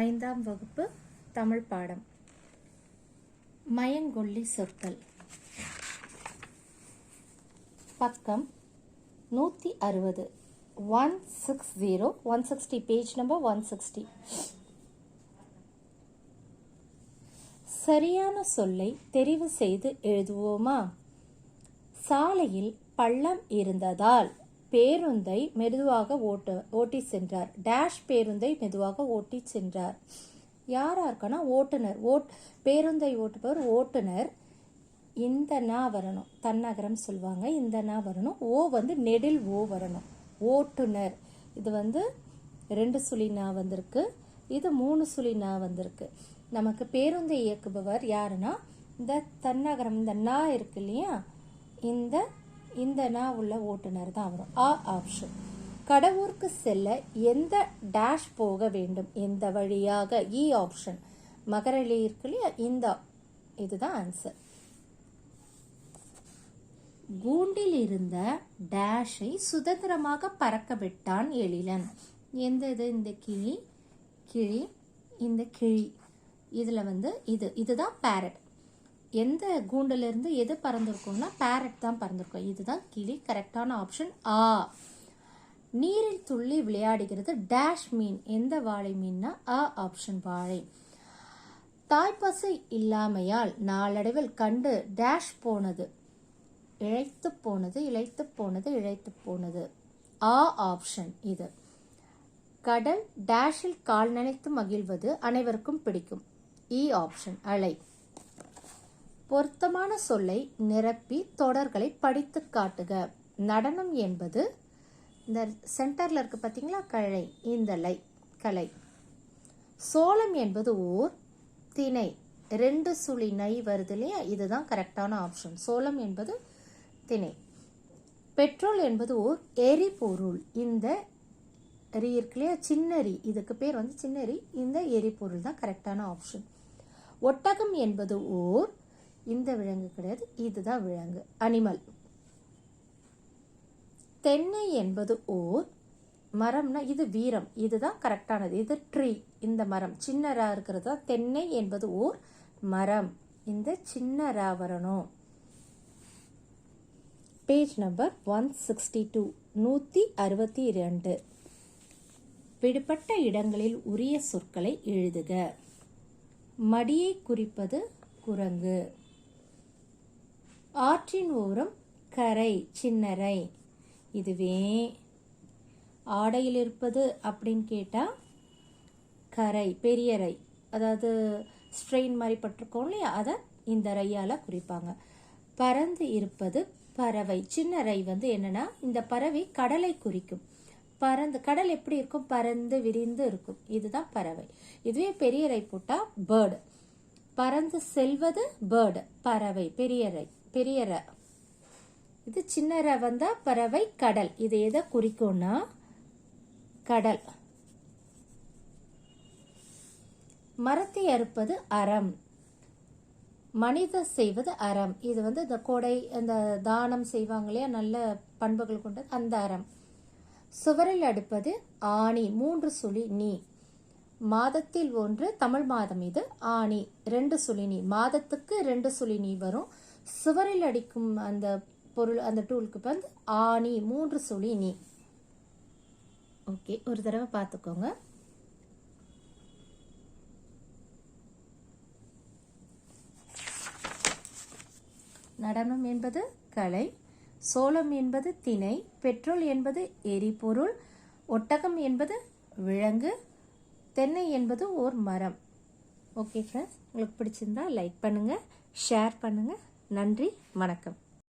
ஐந்தாம் வகுப்பு தமிழ் பாடம். மயங்கொல்லி சொற்கள். பக்கம் 160. 160 பேஜ் நம்பர் 160. சரியான சொல்லை தெரிவு செய்து எழுதுவோமா? சாலையில் பள்ளம் இருந்ததால் பேருந்தை மெதுவாக ஓட்டி சென்றார். டேஷ் பேருந்தை மெதுவாக ஓட்டி சென்றார். யாரா இருக்கானா ஓட்டுநர். பேருந்தை ஓட்டுபவர் ஓட்டுநர். இந்த நா வரணும், தன்னகரம் சொல்லுவாங்க. இந்த நா வரணும். ஓ வந்து நெடில் ஓ வரணும். ஓட்டுநர். இது வந்து 2 சுழி நா வந்திருக்கு. இது 3 சுழி நா வந்திருக்கு. நமக்கு பேருந்தை இயக்குபவர் யாருன்னா இந்த தன்னகரம், இந்த நா இருக்கு இல்லையா, இந்த நா உள்ள ஓட்டுநர் தான் வரும். ஆப்ஷன். கடவுருக்கு செல்ல எந்த டேஷ் போக வேண்டும், எந்த வழியாக? ஆப்ஷன். மகரலி இருக்கு இல்லையா, இதுதான் ஆன்சர். கூண்டில் இருந்த டேஷை சுதந்திரமாக பறக்க விட்டான் எழிலன். எந்த இது? இந்த கிளி, இந்த கிளி. இதுல வந்து இதுதான் பேரட். எந்த கூண்டுல இருந்து எது பறந்திருக்கும்னா பேரட் தான் பறந்திருக்கும். இதுதான் கிளி. கரெக்டான ஆப்ஷன் ஆ. நீரில் துள்ளி விளையாடுகிறது டேஷ் மீன். எந்த வாழை மீன்னா ஆப்ஷன் வாழை. தாய்ப்பசு இல்லாமையால் நாளடைவில் கண்டு டேஷ் போனது. இழைத்து போனது. ஆப்ஷன் இது. கடல் டேஷில் கால் நனைத்து மகிழ்வது அனைவருக்கும் பிடிக்கும். ஆப்ஷன் அலை. பொருத்தமான சொல்லை நிரப்பி தொடர்களை படித்து காட்டுக. நடனம் என்பது இந்த சென்டர்ல இருக்கு பாத்தீங்களா, கலை. இந்த கலை. சோளம் என்பது ஓர் திணை. 2 சுழி நை வருது இல்லையா, இதுதான் கரெக்டான ஆப்ஷன். சோளம் என்பது திணை. பெட்ரோல் என்பது ஓர் எரிபொருள். இந்த ரி இருக்கு இல்லையா, சின்னரி. இதுக்கு பேர் வந்து சின்னரி. இந்த எரிபொருள் தான் கரெக்டான ஆப்ஷன். ஒட்டகம் என்பது ஓர், இந்த விலங்கு கிடையாது, இதுதான் விலங்கு, அனிமல். தென்னை என்பது ஓர் மரம்னா இது வீரம், இதுதான் கரெக்டானது. இது ட்ரீ, இந்த மரம். சின்னரா இருக்கிறது தான் தென்னை என்பது ஓர் மரம். இந்த சின்னரா வரணும். Page number 162. 162. விடுபட்ட இடங்களில் உரிய சொற்களை எழுதுக. மடியை குறிப்பது குரங்கு. ஆற்றின் ஓரம் கரை, சின்னரை. இதுவே ஆடையில் இருப்பது அப்படின்னு கேட்டா கரை, பெரிய ரை. அதாவது ஸ்ட்ரெயின் மாதிரி பட்டிருக்கோம் இல்லையா, அதை இந்த ரையால குறிப்பாங்க. பறந்து இருப்பது பறவை. சின்ன ரை வந்து என்னன்னா, இந்த பறவை கடலை குறிக்கும். பறந்து, கடல் எப்படி இருக்கும், பறந்து விரிந்து இருக்கும். இதுதான் பறவை. இதுவே பெரிய ரை போட்டா பேர்டு. பறந்து செல்வது பேர்டு, பறவை. பெரிய ர. இது சின்ன ர வந்தா பறவை, கடல். இது எதை குறிக்கும்னா கடல். மரத்தை அறுப்பது அறம். மனித செய்வது அறம். இது வந்து இந்த கொடை, அந்த தானம் செய்வாங்க இல்லையா, நல்ல பண்புகள் கொண்டது, அந்த அறம். சுவரில் அடுப்பது ஆணி. 3 சுழி நீ. மாதத்தில் ஒன்று, தமிழ் மாதம் இது. ஆணி 2 சுழி நீ. மாதத்துக்கு 2 சுழி நீ வரும். சுவரில் அடிக்கும் அந்த பொருள், அந்த டூலுக்கு வந்து ஆணி 3 சுழி நீ. ஓகே, ஒரு தடவை பார்த்துக்கோங்க. நடனம் என்பது கலை. சோளம் என்பது திணை. பெட்ரோல் என்பது எரிபொருள். ஒட்டகம் என்பது விலங்கு. தென்னை என்பது ஓர் மரம். ஓகே ஃப்ரெண்ட்ஸ், உங்களுக்கு பிடிச்சிருந்தா லைக் பண்ணுங்க, ஷேர் பண்ணுங்க. நன்றி, வணக்கம்.